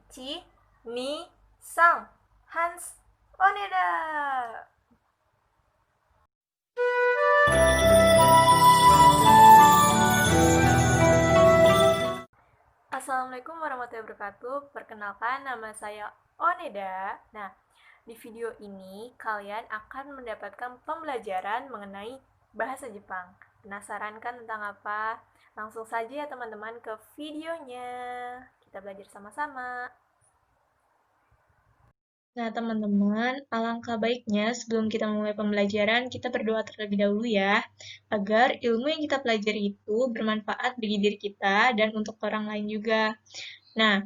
Chi, Ni, Sang, Hans, Oneda. Assalamualaikum warahmatullahi wabarakatuh. Perkenalkan, nama saya Oneda. Nah, di video ini kalian akan mendapatkan pembelajaran mengenai bahasa Jepang. Penasaran kan tentang apa? Langsung saja ya teman-teman ke videonya. Kita belajar sama-sama. Nah, teman-teman, alangkah baiknya sebelum kita memulai pembelajaran, kita berdoa terlebih dahulu ya, agar ilmu yang kita pelajari itu bermanfaat bagi diri kita dan untuk orang lain juga. Nah,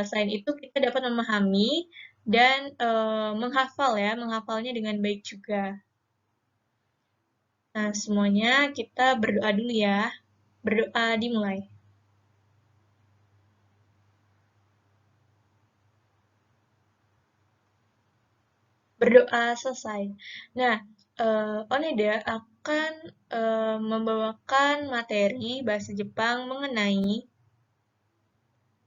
selain itu kita dapat memahami dan menghafal ya, menghafalnya dengan baik juga. Nah, semuanya kita berdoa dulu ya. Berdoa dimulai. Berdoa selesai. Nah, Oneda akan membawakan materi bahasa Jepang mengenai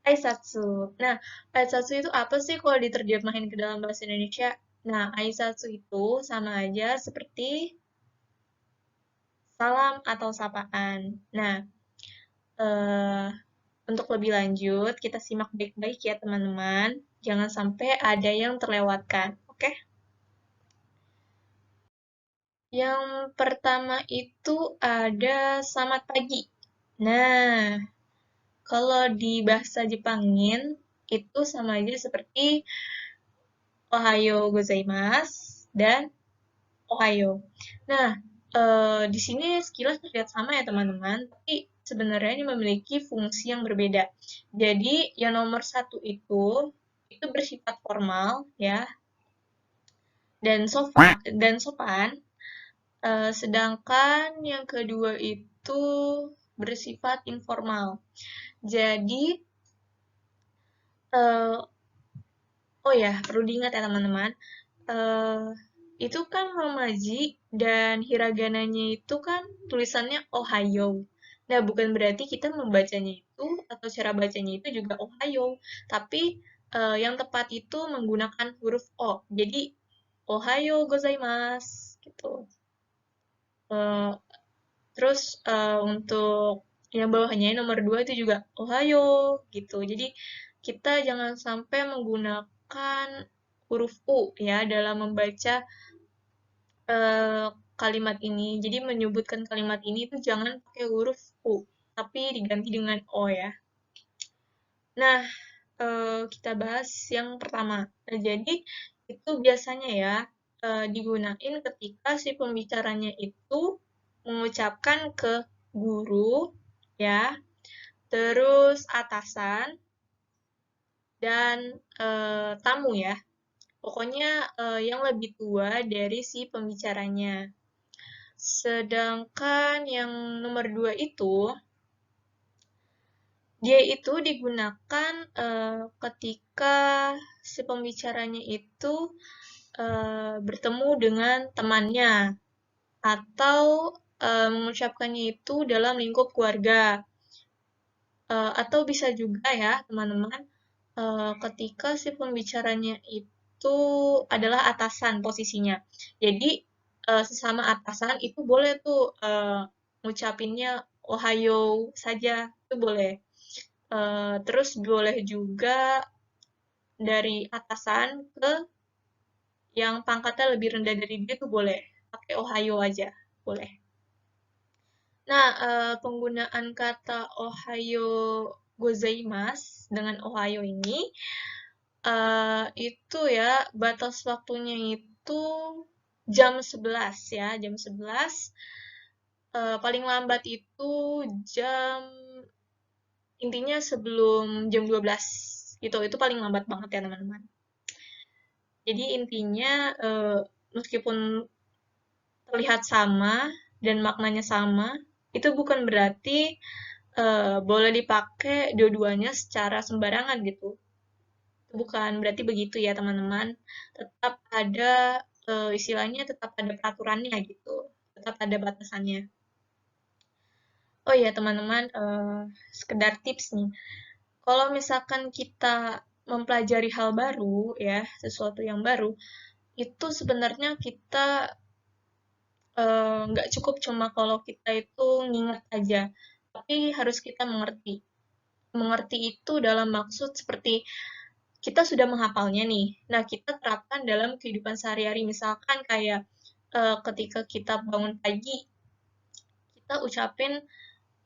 Aisatsu. Nah, Aisatsu itu apa sih kalau diterjemahin ke dalam bahasa Indonesia? Nah, Aisatsu itu sama aja seperti salam atau sapaan. Nah, eh, untuk lebih lanjut, kita simak baik-baik ya teman-teman. Jangan sampai ada yang terlewatkan, oke? Yang pertama itu ada selamat pagi. Nah, kalau di bahasa Jepangin itu sama aja seperti Ohayo gozaimasu dan Ohayo. Nah, di sini sekilas terlihat sama ya teman-teman, tapi sebenarnya ini memiliki fungsi yang berbeda. Jadi, yang nomor satu itu bersifat formal ya, dan sopan. Sedangkan yang kedua itu bersifat informal. Jadi, eh, oh ya, perlu diingat ya teman-teman, eh, itu kan romaji dan hiragananya itu kan tulisannya Ohio. Nah, bukan berarti kita membacanya itu atau cara bacanya itu juga Ohio, tapi yang tepat itu menggunakan huruf O. Jadi, Ohayo gozaimasu gitu. Eh, Terus untuk yang bawahnya nomor 2 itu juga Ohayo gitu. Jadi kita jangan sampai menggunakan huruf U ya dalam membaca eh, kalimat ini. Jadi menyebutkan kalimat ini itu jangan pakai huruf U, tapi diganti dengan O ya. Nah, kita bahas yang pertama. Nah, jadi itu biasanya ya digunain ketika si pembicaranya itu mengucapkan ke guru ya, terus atasan dan tamu ya. Pokoknya yang lebih tua dari si pembicaranya. Sedangkan yang nomor 2 itu dia itu digunakan ketika si pembicaranya itu bertemu dengan temannya atau mengucapkannya itu dalam lingkup keluarga. Atau bisa juga ya, teman-teman, ketika si pembicaranya itu adalah atasan posisinya. Jadi, sesama atasan itu boleh tuh ngucapinnya Ohayo saja, itu boleh. Terus boleh juga dari atasan ke yang pangkatnya lebih rendah dari dia tuh boleh. Pakai Ohayo aja, boleh. Nah, penggunaan kata Ohayo gozaimasu dengan Ohayo ini, itu ya, batas waktunya itu jam 11 ya, jam 11. Paling lambat itu jam, intinya sebelum jam 12 gitu, itu paling lambat banget ya teman-teman. Jadi intinya, meskipun terlihat sama dan maknanya sama, itu bukan berarti boleh dipakai dua-duanya secara sembarangan gitu. Bukan berarti begitu ya teman-teman. Tetap ada istilahnya tetap ada peraturannya gitu. Tetap ada batasannya. Oh iya teman-teman, sekedar tips nih. Kalau misalkan kita mempelajari hal baru ya, sesuatu yang baru, itu sebenarnya kita nggak cukup cuma kalau kita itu nginget aja, tapi harus kita mengerti. Mengerti itu dalam maksud seperti kita sudah menghafalnya nih. Nah, kita terapkan dalam kehidupan sehari-hari. Misalkan kayak ketika kita bangun pagi, kita ucapin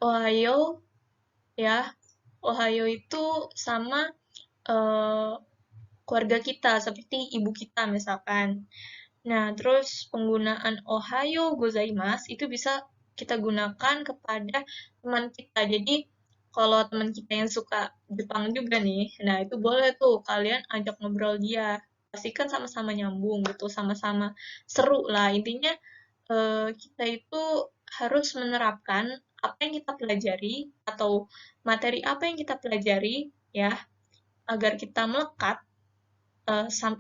Ohayo ya. Ohayo itu sama eh, keluarga kita, seperti ibu kita misalkan. Nah, terus penggunaan Ohayo gozaimasu itu bisa kita gunakan kepada teman kita. Jadi, kalau teman kita yang suka Jepang juga nih, nah itu boleh tuh kalian ajak ngobrol dia. Pasti kan sama-sama nyambung gitu, sama-sama seru lah. Intinya kita itu harus menerapkan apa yang kita pelajari atau materi apa yang kita pelajari ya, agar kita melekat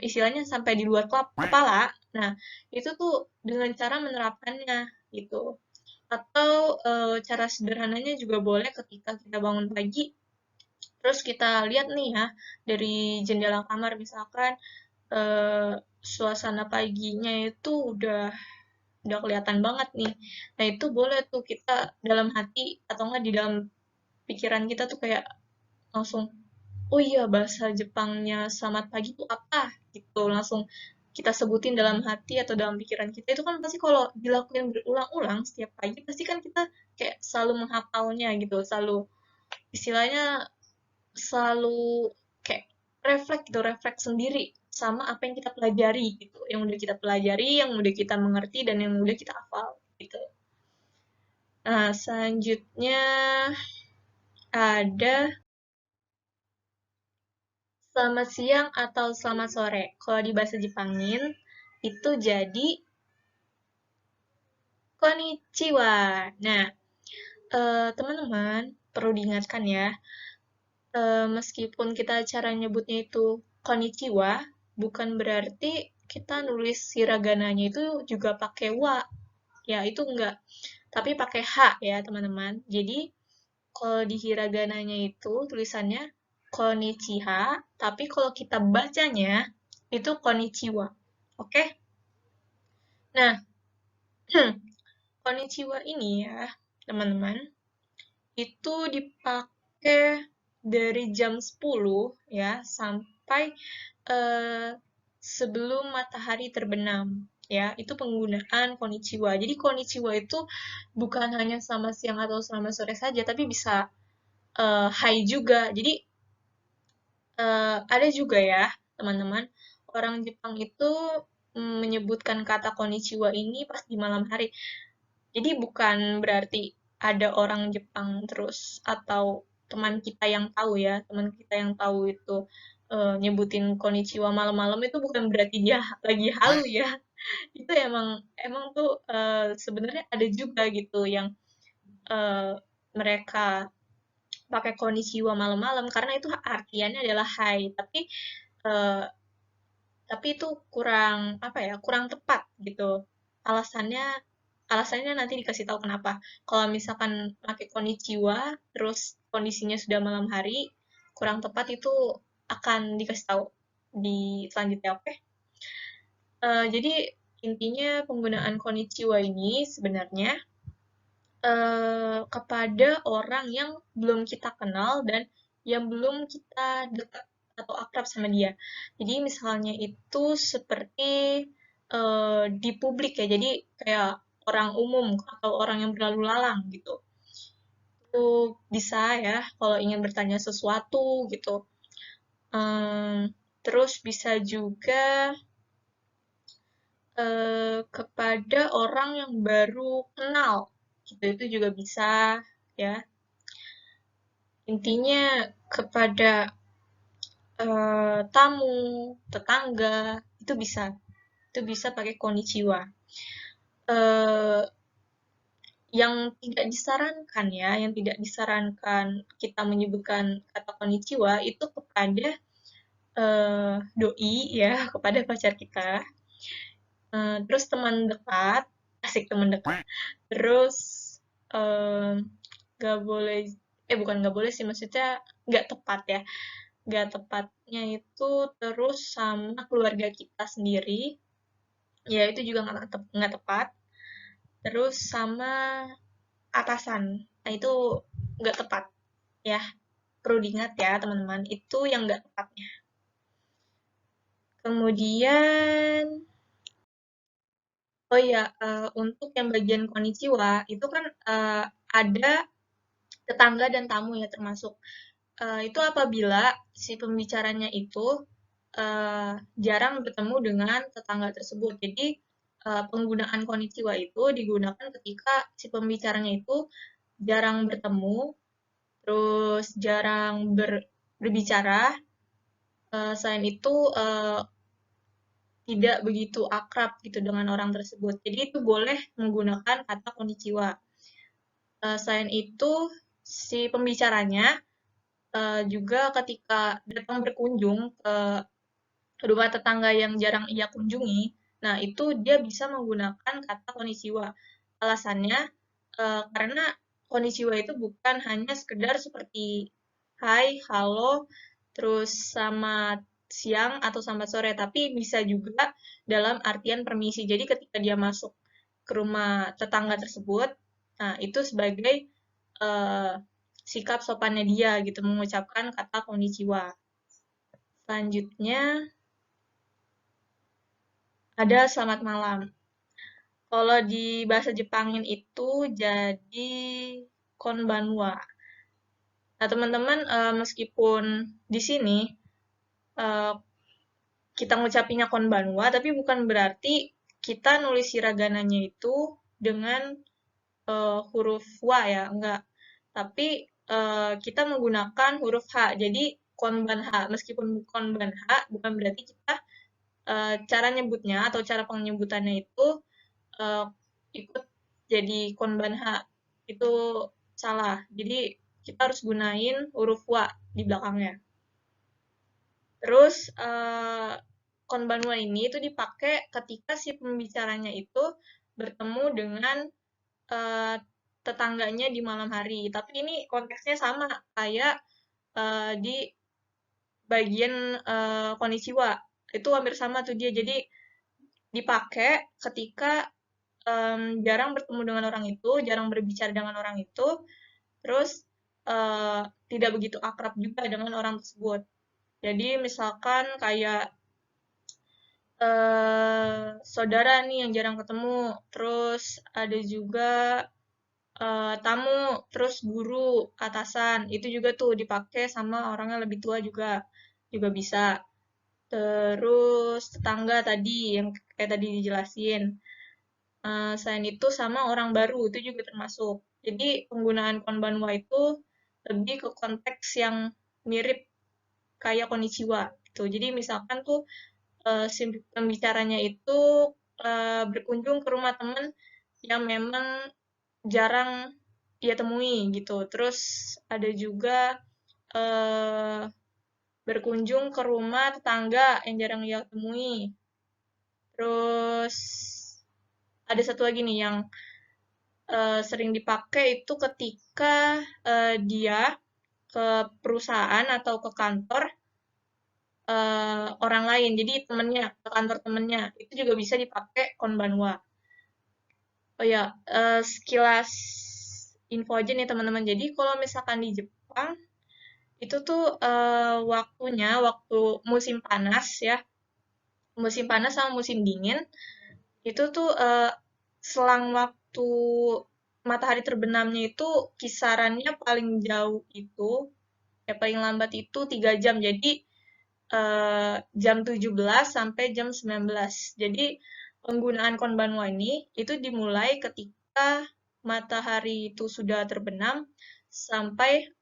istilahnya sampai di luar kepala. Nah, itu tuh dengan cara menerapkannya gitu. Atau cara sederhananya juga boleh ketika kita bangun pagi, terus kita lihat nih ya dari jendela kamar misalkan eh, suasana paginya itu udah kelihatan banget nih. Nah, itu boleh tuh kita dalam hati atau enggak di dalam pikiran kita tuh kayak langsung, oh iya bahasa Jepangnya selamat pagi itu apa? Gitu, langsung kita sebutin dalam hati atau dalam pikiran kita. Itu kan pasti kalau dilakuin berulang-ulang setiap pagi, pasti kan kita kayak selalu menghafalnya gitu, selalu istilahnya selalu kayak refleks gitu, refleks sendiri sama apa yang kita pelajari gitu, yang udah kita pelajari, yang udah kita mengerti, dan yang udah kita hafal gitu. Nah, selanjutnya ada selamat siang atau selamat sore. Kalau di bahasa Jepangin, itu jadi konnichiwa. Nah, teman-teman, perlu diingatkan ya, meskipun kita cara nyebutnya itu konnichiwa, bukan berarti kita nulis hiragananya itu juga pakai wa. Ya, itu enggak. Tapi pakai h ya, teman-teman. Jadi, kalau di hiragananya itu tulisannya konnichiwa, tapi kalau kita bacanya itu konnichiwa. Oke? Nah, konnichiwa ini ya, teman-teman, itu dipakai dari jam 10 ya sampai eh, sebelum matahari terbenam. Ya, itu penggunaan konnichiwa. Jadi konnichiwa itu bukan hanya selamat siang atau selamat sore saja, tapi bisa hai juga. Jadi ada juga ya, teman-teman, orang Jepang itu menyebutkan kata konnichiwa ini pas di malam hari. Jadi bukan berarti ada orang Jepang terus atau teman kita yang tahu ya, teman kita yang tahu itu nyebutin konnichiwa malam-malam itu bukan berarti dia lagi halu ya. Itu emang emang tuh sebenarnya ada juga gitu yang eh, mereka pakai konnichiwa malam-malam karena itu artiannya adalah hai, eh, tapi itu kurang apa ya, kurang tepat gitu. Alasannya alasannya nanti dikasih tahu kenapa. Kalau misalkan pakai konnichiwa terus kondisinya sudah malam hari, kurang tepat itu akan dikasih tahu di selanjutnya, oke? Jadi intinya penggunaan konnichiwa ini sebenarnya kepada orang yang belum kita kenal dan yang belum kita dekat atau akrab sama dia. Jadi misalnya itu seperti di publik ya, jadi kayak orang umum atau orang yang berlalu lalang gitu. Itu bisa ya kalau ingin bertanya sesuatu gitu. Terus bisa juga kepada orang yang baru kenal gitu, itu juga bisa ya. Intinya kepada tamu, tetangga, itu bisa pakai konnichiwa. Eh, yang tidak disarankan ya, yang tidak disarankan kita menyebutkan kata konnichiwa itu kepada doi ya, kepada pacar kita. Terus teman dekat, asik teman dekat. Terus eh, nggak boleh, bukan nggak boleh sih, maksudnya nggak tepat ya. nggak tepatnya itu terus sama keluarga kita sendiri, ya itu juga nggak tepat. Terus sama atasan, nah itu nggak tepat ya. Perlu diingat ya teman-teman, itu yang nggak tepatnya. Kemudian, oh ya, untuk yang bagian konnichiwa, itu kan ada tetangga dan tamu ya termasuk. Itu apabila si pembicaranya itu jarang bertemu dengan tetangga tersebut. Jadi, penggunaan konnichiwa itu digunakan ketika si pembicaranya itu jarang bertemu, terus jarang berbicara, selain itu tidak begitu akrab gitu dengan orang tersebut. Jadi itu boleh menggunakan kata konnichiwa. Selain itu, si pembicaranya juga ketika datang berkunjung ke rumah tetangga yang jarang ia kunjungi, nah itu dia bisa menggunakan kata konnichiwa. Alasannya karena konnichiwa itu bukan hanya sekedar seperti hai, halo, terus selamat siang atau selamat sore, tapi bisa juga dalam artian permisi. Jadi ketika dia masuk ke rumah tetangga tersebut, nah itu sebagai eh, sikap sopannya dia gitu mengucapkan kata konnichiwa. Selanjutnya ada selamat malam. Kalau di bahasa Jepangin itu jadi konbanwa. Nah, teman-teman, meskipun di sini eh, kita ngucapinnya konbanwa, tapi bukan berarti kita nulis hiragananya itu dengan huruf wa ya, enggak. Tapi kita menggunakan huruf h. Jadi konbanha, meskipun konbanha, bukan berarti kita cara nyebutnya atau cara penyebutannya itu eh, ikut jadi konbanha. Itu salah. Jadi kita harus gunain huruf wa di belakangnya. Terus konbanwa ini itu dipakai ketika si pembicaranya itu bertemu dengan eh, tetangganya di malam hari. Tapi ini konteksnya sama kayak di bagian konnichiwa. Itu hampir sama tuh dia. Jadi dipakai ketika jarang bertemu dengan orang itu, jarang berbicara dengan orang itu, terus eh, tidak begitu akrab juga dengan orang tersebut. Jadi misalkan kayak saudara nih yang jarang ketemu, terus ada juga tamu, terus guru, atasan, itu juga tuh dipakai sama orang yang lebih tua juga, juga bisa. Terus tetangga tadi yang kayak tadi dijelasin. Selain itu sama orang baru itu juga termasuk. Jadi penggunaan konbanwa itu lebih ke konteks yang mirip kayak konnichiwa gitu. Jadi misalkan tuh si pembicaranya itu berkunjung ke rumah teman yang memang jarang ia temui gitu. Terus ada juga eh, berkunjung ke rumah tetangga yang jarang ia temui. Terus ada satu lagi nih yang sering dipakai itu ketika dia ke perusahaan atau ke kantor orang lain. Jadi temennya, ke kantor temennya. Itu juga bisa dipakai konbanwa. Oh ya, sekilas info aja nih teman-teman. Jadi kalau misalkan di Jepang, itu tuh waktunya, waktu musim panas ya, musim panas sama musim dingin, itu tuh selang waktu matahari terbenamnya itu kisarannya paling jauh itu, ya paling lambat itu 3 jam. Jadi jam 17 sampai jam 19. Jadi penggunaan konbanwa ini itu dimulai ketika matahari itu sudah terbenam sampai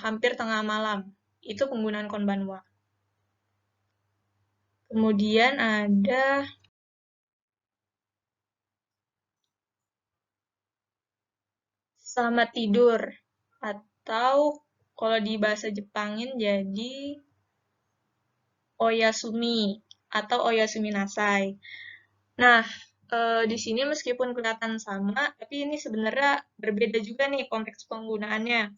hampir tengah malam. Itu penggunaan konbanwa. Kemudian ada selamat tidur atau kalau di bahasa Jepangin jadi oyasumi atau oyasumi nasai. Nah, di sini meskipun kelihatan sama, tapi ini sebenarnya berbeda juga nih konteks penggunaannya.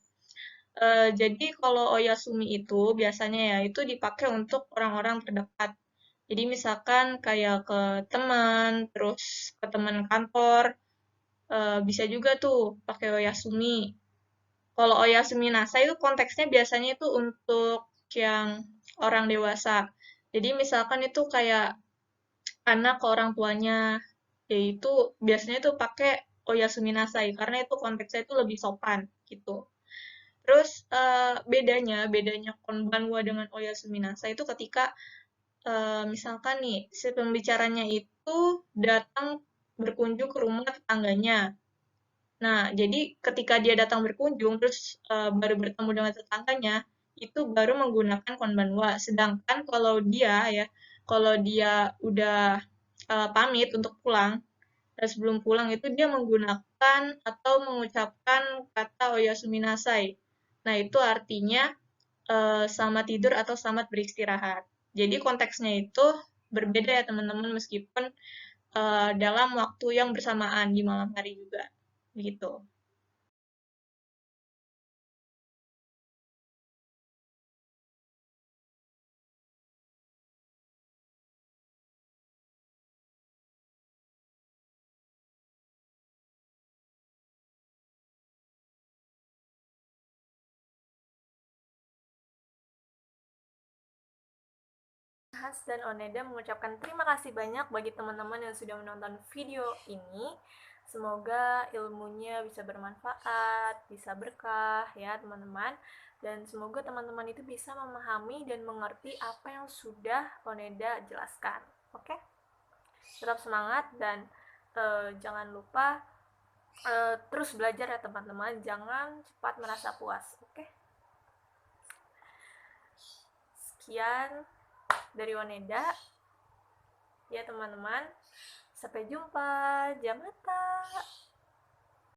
Jadi kalau oyasumi itu biasanya ya itu dipakai untuk orang-orang terdekat. Jadi misalkan kayak ke teman, terus ke teman kantor, bisa juga tuh pakai oyasumi. Kalau oyasumi nasa itu konteksnya biasanya itu untuk yang orang dewasa. Jadi misalkan itu kayak anak ke orang tuanya, yaitu biasanya itu pakai oyasumi nasai karena itu konteksnya itu lebih sopan gitu. Terus bedanya konbanwa dengan oyasumi nasa itu ketika misalkan nih si pembicaranya itu datang berkunjung ke rumah tetangganya. Nah, jadi ketika dia datang berkunjung, terus baru bertemu dengan tetangganya, itu baru menggunakan konbanwa. Sedangkan kalau dia udah pamit untuk pulang, dan sebelum pulang itu dia menggunakan atau mengucapkan kata oyasumi nasai. Nah, itu artinya selamat tidur atau selamat beristirahat. Jadi konteksnya itu berbeda ya teman-teman meskipun dalam waktu yang bersamaan di malam hari juga. Gitu. Has dan Oneda mengucapkan terima kasih banyak bagi teman-teman yang sudah menonton video ini. Semoga ilmunya bisa bermanfaat, bisa berkah ya teman-teman. Dan semoga teman-teman itu bisa memahami dan mengerti apa yang sudah Oneda jelaskan. Oke? Tetap semangat dan jangan lupa terus belajar ya teman-teman. Jangan cepat merasa puas. Oke? Sekian dari Oneda ya teman-teman. Sampai jumpa, Jamata.